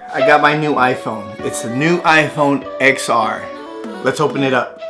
I got my new iPhone. It's the new iPhone XR. Let's open it up.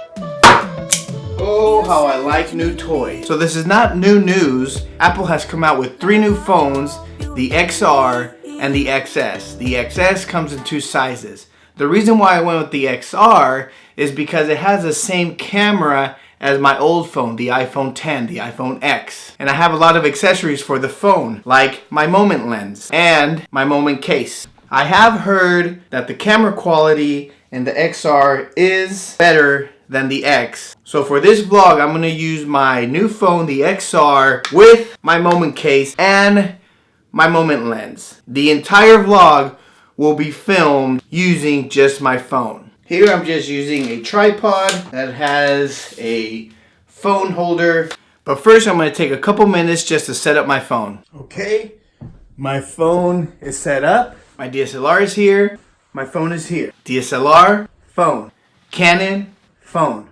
Oh, how I like new toys. So this is not new news. Apple has come out with 3 new phones, the XR and the XS. The XS comes in 2 sizes. The reason why I went with the XR is because it has the same camera as my old phone, the iPhone 10, the iPhone X. And I have a lot of accessories for the phone, like my moment lens and my moment case. I have heard that the camera quality in the XR is better than the X. So for this vlog, I'm gonna use my new phone, the XR, with my moment case and my moment lens. The entire vlog will be filmed using just my phone. Here I'm just using a tripod that has a phone holder. But first I'm gonna take a couple minutes just to set up my phone. Okay, my phone is set up. My DSLR is here. My phone is here. DSLR, phone. Canon, phone.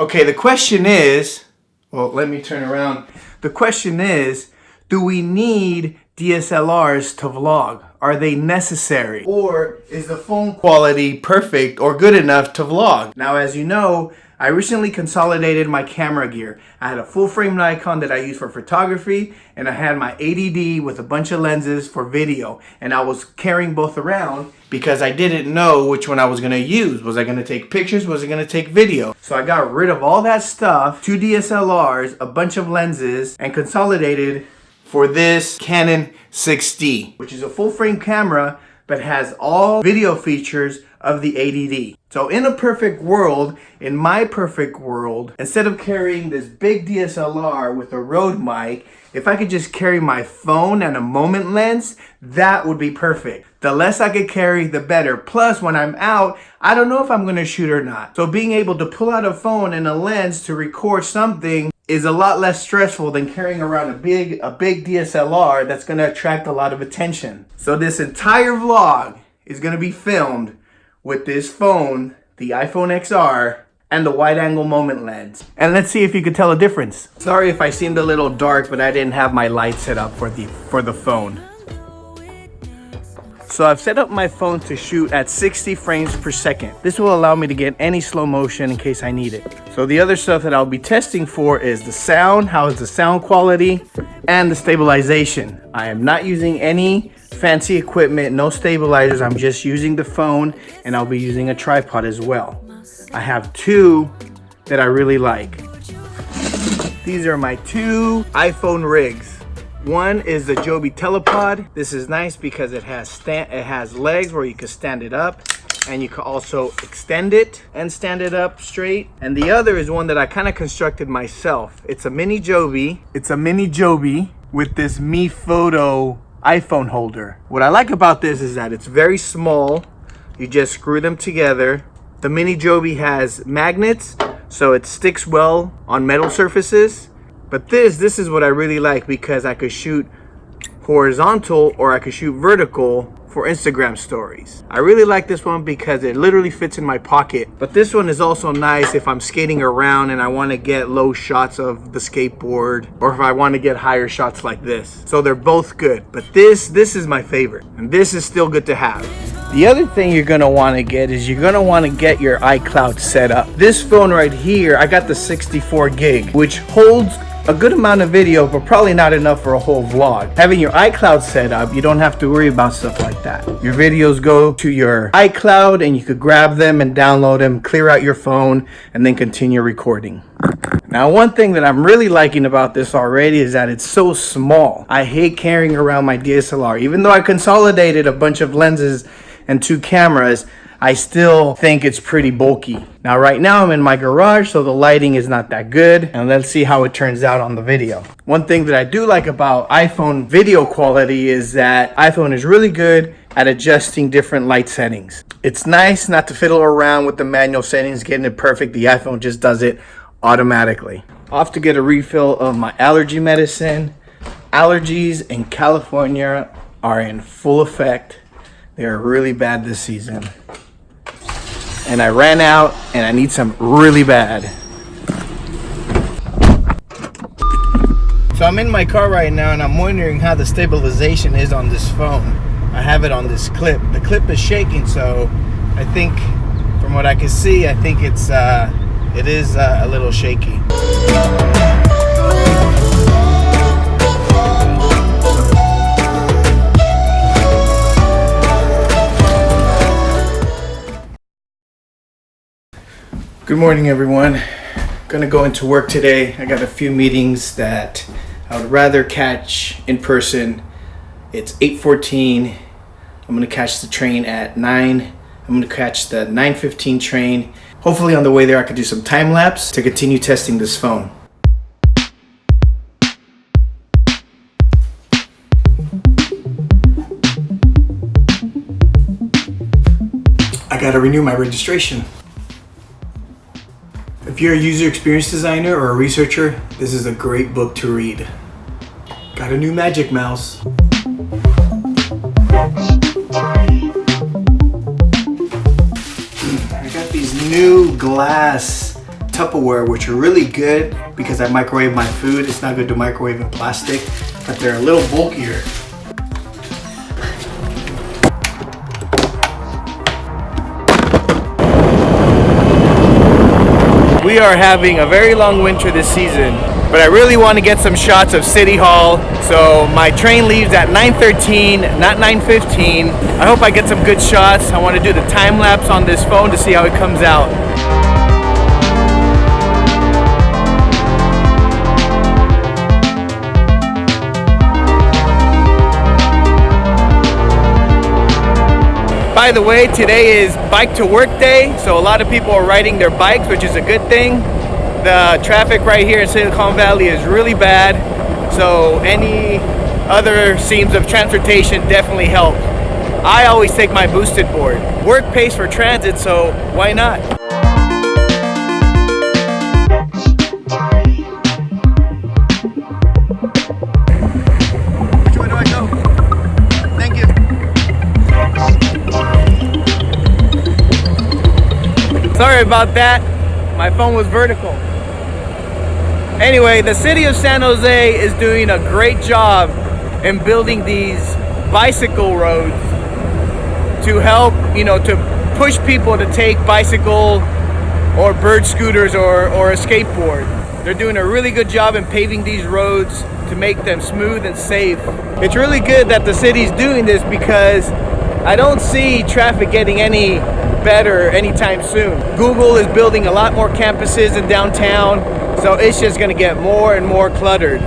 Okay, the question is, well, let me turn around. The question is, do we need DSLRs to vlog? Are they necessary? Or is the phone quality perfect or good enough to vlog? Now, as you know, I recently consolidated my camera gear. I had a full frame Nikon that I use for photography, and I had my 80D with a bunch of lenses for video. And I was carrying both around because I didn't know which one I was gonna use. Was I gonna take pictures? Was I gonna take video? So I got rid of all that stuff, 2 DSLRs, a bunch of lenses, and consolidated for this Canon 6D, which is a full frame camera but has all video features of the 80D. So in a perfect world, in my perfect world, instead of carrying this big DSLR with a Rode mic, if I could just carry my phone and a moment lens, that would be perfect. The less I could carry, the better. Plus, when I'm out, I don't know if I'm gonna shoot or not. So being able to pull out a phone and a lens to record something is a lot less stressful than carrying around a big DSLR that's gonna attract a lot of attention. So this entire vlog is gonna be filmed with this phone, the iPhone XR, and the wide angle moment lens. And let's see if you could tell a difference. Sorry if I seemed a little dark, but I didn't have my light set up for the phone. So I've set up my phone to shoot at 60 frames per second. This will allow me to get any slow motion in case I need it. So the other stuff that I'll be testing for is the sound, how is the sound quality, and the stabilization. I am not using any fancy equipment, no stabilizers. I'm just using the phone, and I'll be using a tripod as well. I have 2 that I really like. These are my 2 iPhone rigs. One is the Joby Telepod. This is nice because it has legs where you can stand it up, and you can also extend it and stand it up straight. And the other is one that I kind of constructed myself. It's a mini Joby. It's a mini Joby with this Mi Photo iPhone holder. What I like about this is that it's very small. You just screw them together. The mini Joby has magnets, so it sticks well on metal surfaces. But this is what I really like because I could shoot horizontal or I could shoot vertical for Instagram stories. I really like this one because it literally fits in my pocket. But this one is also nice if I'm skating around and I want to get low shots of the skateboard, or if I want to get higher shots like this. So they're both good, but this is my favorite, and this is still good to have. The other thing you're gonna want to get is you're gonna want to get your iCloud set up. This phone right here, I got the 64 gig, which holds a good amount of video, but probably not enough for a whole vlog. Having your iCloud set up, you don't have to worry about stuff like that. Your videos go to your iCloud and you could grab them and download them, clear out your phone, and then continue recording. Now, one thing that I'm really liking about this already is that it's so small. I hate carrying around my DSLR. Even though I consolidated a bunch of lenses and 2 cameras, I still think it's pretty bulky. Now right now I'm in my garage, so the lighting is not that good, and let's see how it turns out on the video. One thing that I do like about iPhone video quality is that iPhone is really good at adjusting different light settings. It's nice not to fiddle around with the manual settings, getting it perfect. The iPhone just does it automatically. Off to get a refill of my allergy medicine. Allergies in California are in full effect. They are really bad this season. And I ran out and I need some really bad. So I'm in my car right now and I'm wondering how the stabilization is on this phone. I have it on this clip. The clip is shaking, so I think from what I can see, I think it is a little shaky. Good morning, everyone. Gonna go into work today. I got a few meetings that I would rather catch in person. It's 8:14. I'm gonna catch the train at 9. I'm gonna catch the 9:15 train. Hopefully on the way there I could do some time lapse to continue testing this phone. I gotta renew my registration. If you're a user experience designer or a researcher, this is a great book to read. Got a new magic mouse. I got these new glass Tupperware, which are really good because I microwave my food. It's not good to microwave in plastic, but they're a little bulkier. We are having a very long winter this season, but I really want to get some shots of City Hall, so my train leaves at 9:13, not 9:15. I hope I get some good shots. I want to do the time lapse on this phone to see how it comes out. By the way, today is bike to work day, so a lot of people are riding their bikes, which is a good thing. The traffic right here in Silicon Valley is really bad, so any other means of transportation definitely help. I always take my boosted board. Work pays for transit, so why not? Which way do I go? Thank you. Sorry about that, my phone was vertical. Anyway, the city of San Jose is doing a great job in building these bicycle roads to help, to push people to take bicycle or bird scooters or a skateboard. They're doing a really good job in paving these roads to make them smooth and safe. It's really good that the city's doing this because I don't see traffic getting any better anytime soon. Google is building a lot more campuses in downtown, so it's just going to get more and more cluttered.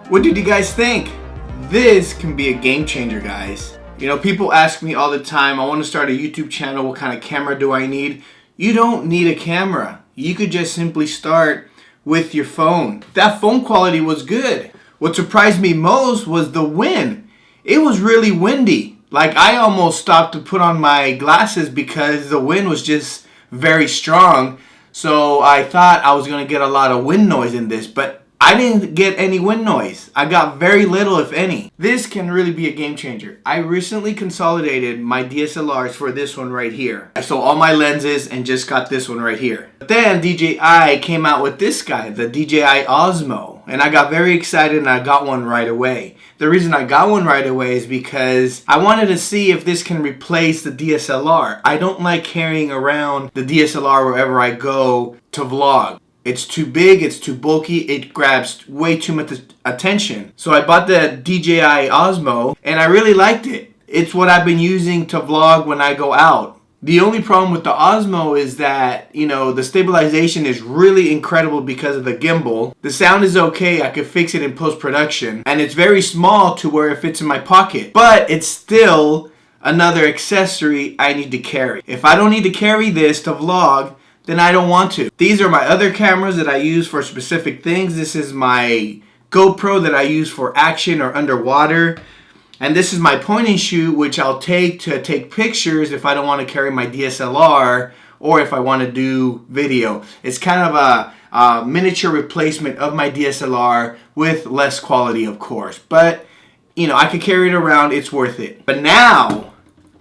What did you guys think? This can be a game changer, guys. People ask me all the time, I want to start a YouTube channel, what kind of camera do I need? You don't need a camera. You could just simply start with your phone. That phone quality was good. What surprised me most was the wind. It was really windy. Like, I almost stopped to put on my glasses because the wind was just very strong. So I thought I was going to get a lot of wind noise in this, but I didn't get any wind noise. I got very little, if any. This can really be a game changer. I recently consolidated my DSLRs for this one right here. I sold all my lenses and just got this one right here. But then DJI came out with this guy, the DJI Osmo. And I got very excited and I got one right away. The reason I got one right away is because I wanted to see if this can replace the DSLR. I don't like carrying around the DSLR wherever I go to vlog. It's too big, it's too bulky, it grabs way too much attention. So I bought the DJI Osmo and I really liked it. It's what I've been using to vlog when I go out. The only problem with the Osmo is that, you know, the stabilization is really incredible because of the gimbal. The sound is okay, I could fix it in post-production. And it's very small to where it fits in my pocket. But it's still another accessory I need to carry. If I don't need to carry this to vlog, then I don't want to. These are my other cameras that I use for specific things. This is my GoPro that I use for action or underwater. And this is my point and shoot, which I'll take to take pictures if I don't want to carry my DSLR or if I want to do video. It's kind of a miniature replacement of my DSLR with less quality, of course. But, you know, I could carry it around. It's worth it. But now,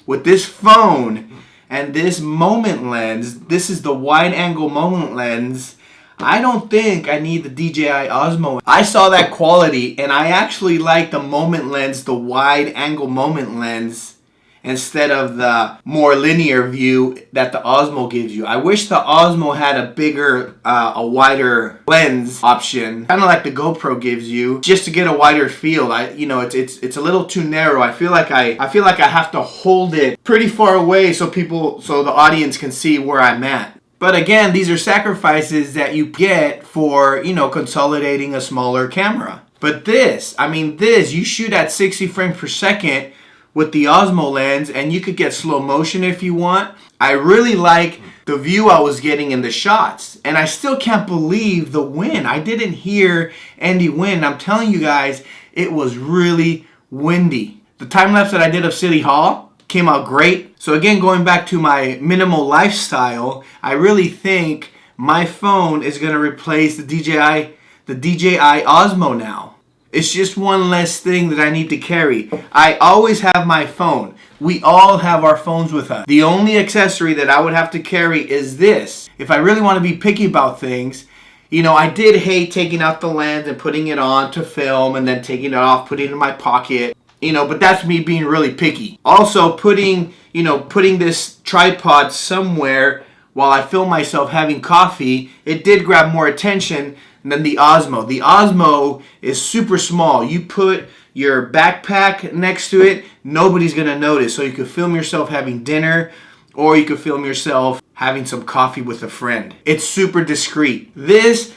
with this phone and this moment lens, this is the wide angle moment lens, I don't think I need the DJI Osmo. I saw that quality and I actually like the moment lens, the wide angle moment lens, instead of the more linear view that the Osmo gives you. I wish the Osmo had a bigger, a wider lens option, kind of like the GoPro gives you, just to get a wider field. You know, it's a little too narrow. I feel like I have to hold it pretty far away so the audience can see where I'm at. But again, these are sacrifices that you get for, you know, consolidating a smaller camera. But this, you shoot at 60 frames per second with the Osmo lens and you could get slow motion if you want. I really like the view I was getting in the shots. And I still can't believe the wind. I didn't hear any wind. I'm telling you guys, it was really windy. The time lapse that I did of City Hall came out great. So again, going back to my minimal lifestyle, I really think my phone is going to replace the DJI Osmo now. It's just one less thing that I need to carry. I always have my phone. We all have our phones with us. The only accessory that I would have to carry is this. If I really want to be picky about things, you know, I did hate taking out the lens and putting it on to film and then taking it off, putting it in my pocket. You know, but that's me being really picky. Also, putting this tripod somewhere while I film myself having coffee, it did grab more attention than the Osmo. The Osmo is super small. You put your backpack next to it, nobody's gonna notice. So you could film yourself having dinner, or you could film yourself having some coffee with a friend. It's super discreet. This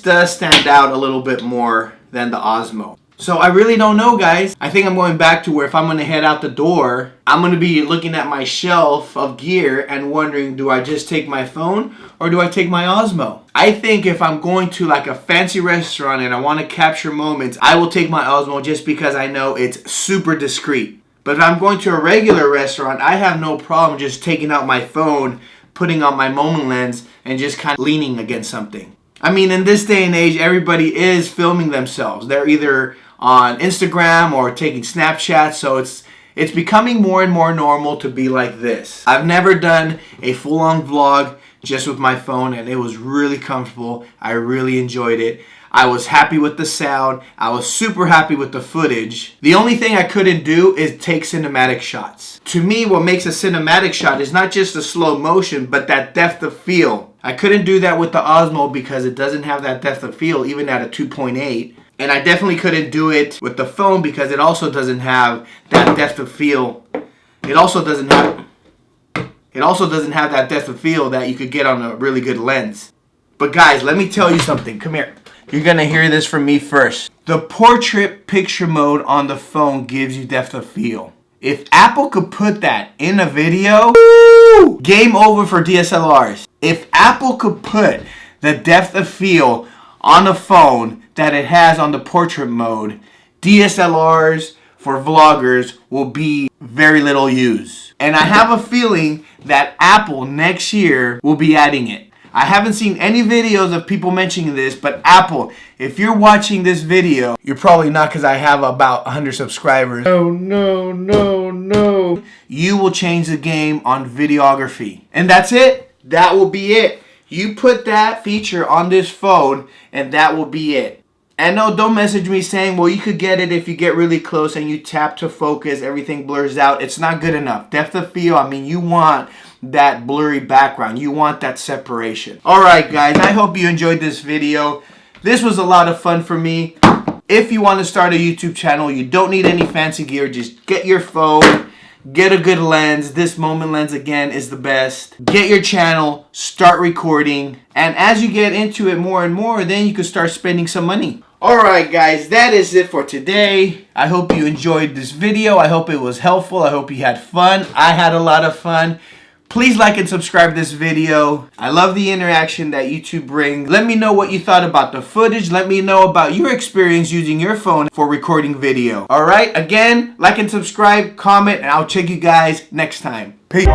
does stand out a little bit more than the Osmo. So I really don't know, guys. I think I'm going back to where if I'm going to head out the door, I'm going to be looking at my shelf of gear and wondering, do I just take my phone or do I take my Osmo? I think if I'm going to like a fancy restaurant and I want to capture moments, I will take my Osmo just because I know it's super discreet. But if I'm going to a regular restaurant, I have no problem just taking out my phone, putting on my moment lens, and just kind of leaning against something. I mean, in this day and age, everybody is filming themselves. They're either on Instagram or taking Snapchats, so it's becoming more and more normal to be like this. I've never done a full-on vlog just with my phone, and it was really comfortable. I really enjoyed it. I was happy with the sound. I was super happy with the footage. The only thing I couldn't do is take cinematic shots. To me, what makes a cinematic shot is not just the slow motion, but that depth of field. I couldn't do that with the Osmo because it doesn't have that depth of field, even at a 2.8. And I definitely couldn't do it with the phone because it also doesn't have that depth of field. It also doesn't have that depth of field that you could get on a really good lens. But guys, let me tell you something. Come here. You're going to hear this from me first. The portrait picture mode on the phone gives you depth of field. If Apple could put that in a video, woo, game over for DSLRs. If Apple could put the depth of field on the phone that it has on the portrait mode, DSLRs for vloggers will be very little use. And I have a feeling that Apple next year will be adding it. I haven't seen any videos of people mentioning this, but Apple, if you're watching this video, you're probably not because I have about 100 subscribers. No. You will change the game on videography. And that's it. That will be it. You put that feature on this phone and that will be it. And no, don't message me saying, well, you could get it if you get really close and you tap to focus, everything blurs out. It's not good enough. Depth of field, I mean, you want that blurry background. You want that separation. All right, guys, I hope you enjoyed this video. This was a lot of fun for me. If you want to start a YouTube channel, you don't need any fancy gear. Just get your phone, get a good lens. This Moment lens again is the best. Get your channel, start recording, and as you get into it more and more, then you can start spending some money. Alright guys, that is it for today. I hope you enjoyed this video. I hope it was helpful. I hope you had fun. I had a lot of fun. Please like and subscribe this video. I love the interaction that YouTube brings. Let me know what you thought about the footage. Let me know about your experience using your phone for recording video. Alright, again, like and subscribe, comment, and I'll check you guys next time. Peace.